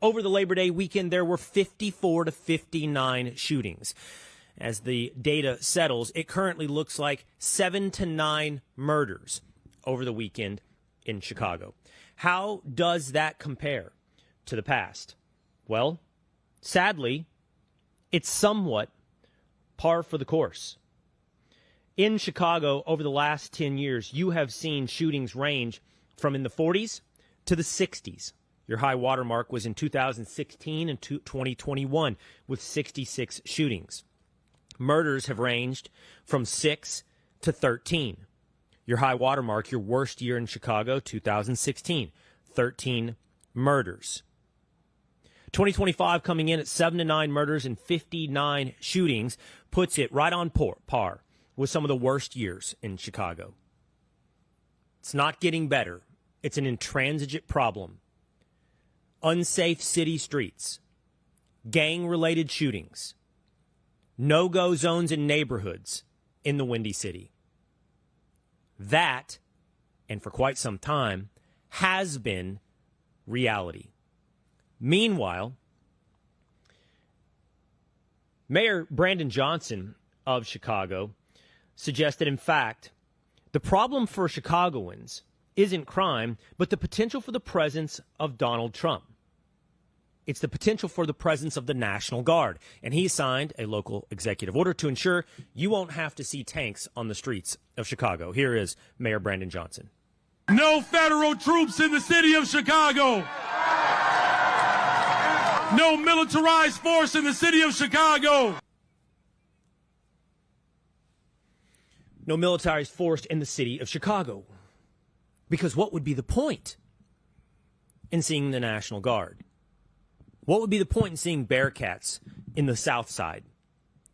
Over the Labor Day weekend, there were 54 to 59 shootings. As the data settles, it currently looks like 7 to 9 murders over the weekend in Chicago. How does that compare to the past? Well, sadly, it's somewhat par for the course. In Chicago, over the last 10 years, you have seen shootings range from in the 40s to the 60s. Your high watermark was in 2016 and 2021 with 66 shootings. Murders have ranged from 6 to 13. Your high watermark, your worst year in Chicago, 2016, 13 murders. 2025 coming in at 7 to 9 murders and 59 shootings puts it right on par with some of the worst years in Chicago. It's not getting better. It's an intransigent problem. Unsafe city streets, gang-related shootings, no-go zones in neighborhoods in the Windy City. That, and for quite some time, has been reality. Meanwhile, Mayor Brandon Johnson of Chicago suggests that, in fact, the problem for Chicagoans isn't crime, but the potential for the presence of Donald Trump. It's the potential for the presence of the National Guard. And he signed a local executive order to ensure you won't have to see tanks on the streets of Chicago. Here is Mayor Brandon Johnson. No federal troops in the city of Chicago. No militarized force in the city of Chicago. No militarized force in the city of Chicago. Because what would be the point in seeing the National Guard? What would be the point in seeing Bearcats in the South Side?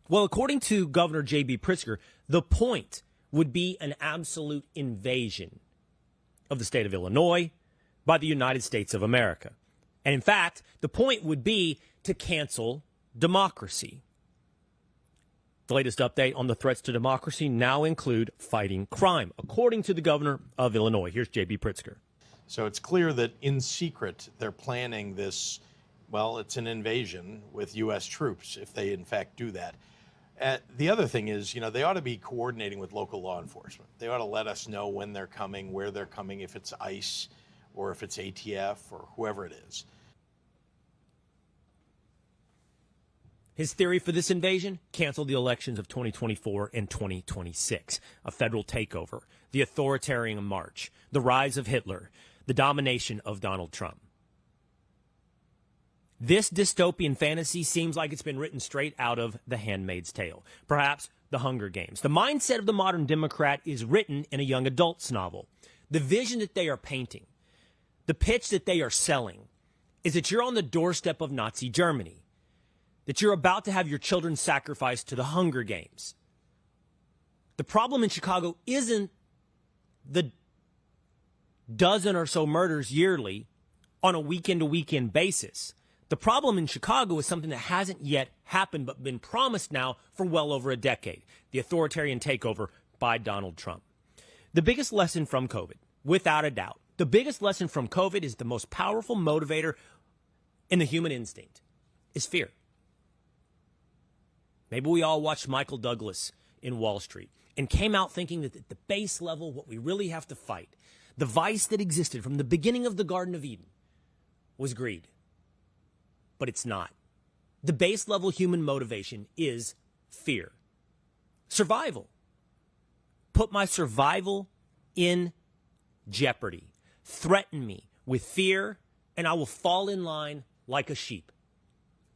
Well, according to Governor J.B. Pritzker, the point would be an absolute invasion of the state of Illinois by the United States of America. And in fact, the point would be to cancel democracy. The latest update on the threats to democracy now include fighting crime, according to the governor of Illinois. Here's J.B. Pritzker. So it's clear that in secret they're planning this, well, it's an invasion with U.S. troops if they in fact do that. The other thing is, they ought to be coordinating with local law enforcement. They ought to let us know when they're coming, where they're coming, if it's ICE or if it's ATF or whoever it is. His theory for this invasion? Cancel the elections of 2024 and 2026. A federal takeover, the authoritarian march, the rise of Hitler, the domination of Donald Trump. This dystopian fantasy seems like it's been written straight out of The Handmaid's Tale, perhaps The Hunger Games. The mindset of the modern Democrat is written in a young adult's novel. The vision that they are painting, the pitch that they are selling, is that you're on the doorstep of Nazi Germany, that you're about to have your children sacrificed to the Hunger Games. The problem in Chicago isn't the dozen or so murders yearly on a weekend-to-weekend basis. The problem in Chicago is something that hasn't yet happened but been promised now for well over a decade, the authoritarian takeover by Donald Trump. The biggest lesson from COVID, without a doubt, the biggest lesson from COVID is the most powerful motivator in the human instinct is fear. Maybe we all watched Michael Douglas in Wall Street and came out thinking that at the base level, what we really have to fight, the vice that existed from the beginning of the Garden of Eden, was greed. But it's not. The base level human motivation is fear. Survival. Put my survival in jeopardy. Threaten me with fear, and I will fall in line like a sheep.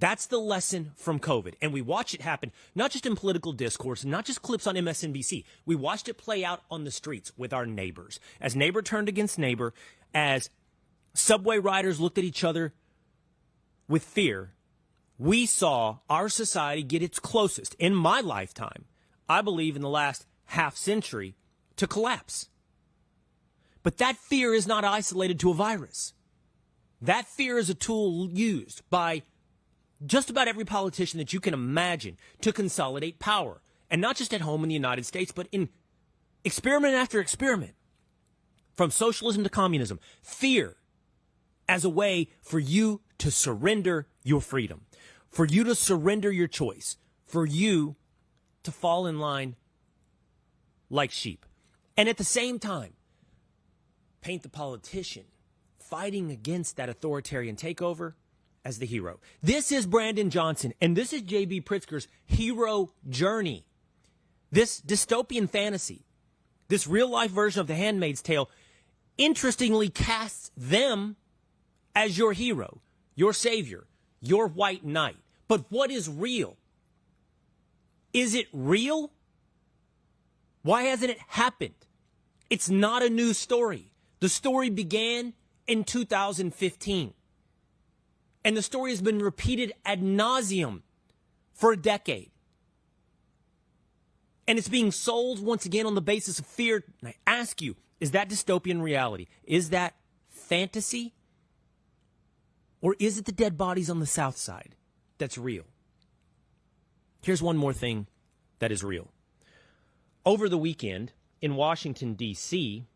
That's the lesson from COVID. And we watch it happen, not just in political discourse, not just clips on MSNBC. We watched it play out on the streets with our neighbors. As neighbor turned against neighbor, as subway riders looked at each other with fear, we saw our society get its closest, in my lifetime, I believe in the last half century, to collapse. But that fear is not isolated to a virus. That fear is a tool used by just about every politician that you can imagine to consolidate power. And not just at home in the United States, but in experiment after experiment. From socialism to communism. Fear as a way for you to surrender your freedom, for you to surrender your choice, for you to fall in line like sheep. And at the same time, paint the politician fighting against that authoritarian takeover as the hero. This is Brandon Johnson, and this is J.B. Pritzker's hero journey. This dystopian fantasy, this real-life version of The Handmaid's Tale, interestingly casts them as your hero, your savior, your white knight. But what is real? Is it real? Why hasn't it happened? It's not a new story. The story began in 2015. And the story has been repeated ad nauseum for a decade. And it's being sold once again on the basis of fear. And I ask you, is that dystopian reality? Is that fantasy? Or is it the dead bodies on the South Side that's real? Here's one more thing that is real. Over the weekend in Washington, D.C.,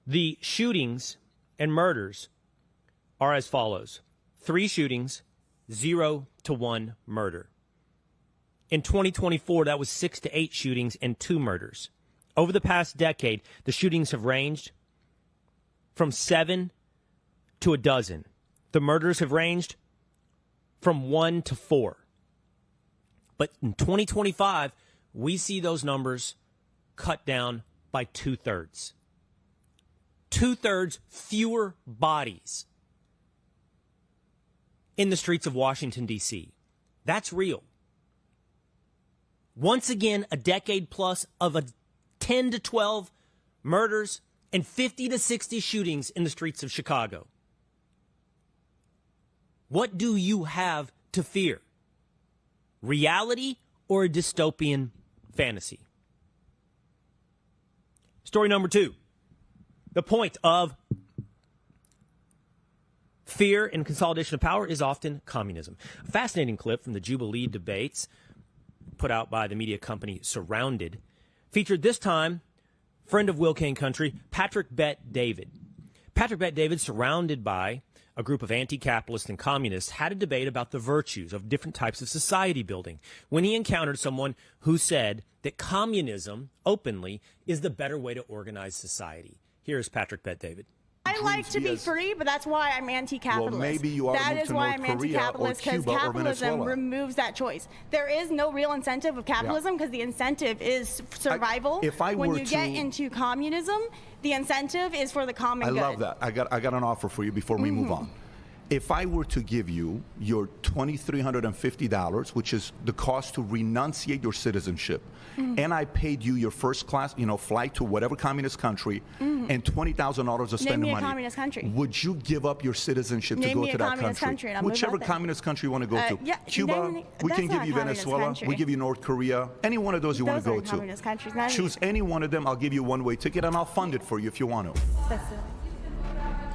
the shootings and murders are as follows. 3 shootings, 0 to 1 murder. In 2024, that was 6 to 8 shootings and 2 murders. Over the past decade, the shootings have ranged from 7 to a dozen. The murders have ranged from 1 to 4. But in 2025, we see those numbers cut down by 2/3. 2/3 fewer bodies in the streets of Washington, D.C. That's real. Once again, a decade plus of 10 to 12 murders and 50 to 60 shootings in the streets of Chicago. What do you have to fear? Reality or a dystopian fantasy? Story number 2. The point of fear and consolidation of power is often communism. A fascinating clip from the Jubilee debates put out by the media company Surrounded featured this time friend of Will Cain Country, Patrick Bet-David. Patrick Bet-David, surrounded by a group of anti-capitalists and communists, had a debate about the virtues of different types of society building when he encountered someone who said that communism, openly, is the better way to organize society. Here's Patrick Bet-David. I like to be free, but that's why I'm anti-capitalist. Well, maybe you ought to move to North Korea or Cuba or capitalism removes that choice. There is no real incentive of capitalism because the incentive is survival. When you get into communism, the incentive is for the common good. I love that. I got an offer for you before we move on. If I were to give you your $2,350, which is the cost to renunciate your citizenship, and I paid you your first class, flight to whatever communist country, and $20,000 of spending money, communist country. Would you give up your citizenship to go to that country? Whichever communist country you want to go to. Yeah, Cuba, we can give you Venezuela, we give you North Korea, any one of those you want to go to. Choose any one of them, I'll give you a one-way ticket, and I'll fund it for you if you want to. That's it.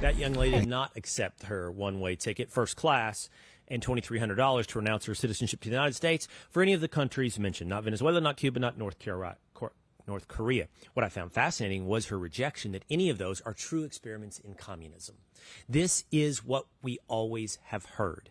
That young lady did not accept her one-way ticket, first class, and $2,300 to renounce her citizenship to the United States for any of the countries mentioned. Not Venezuela, not Cuba, not North Korea. What I found fascinating was her rejection that any of those are true experiments in communism. This is what we always have heard.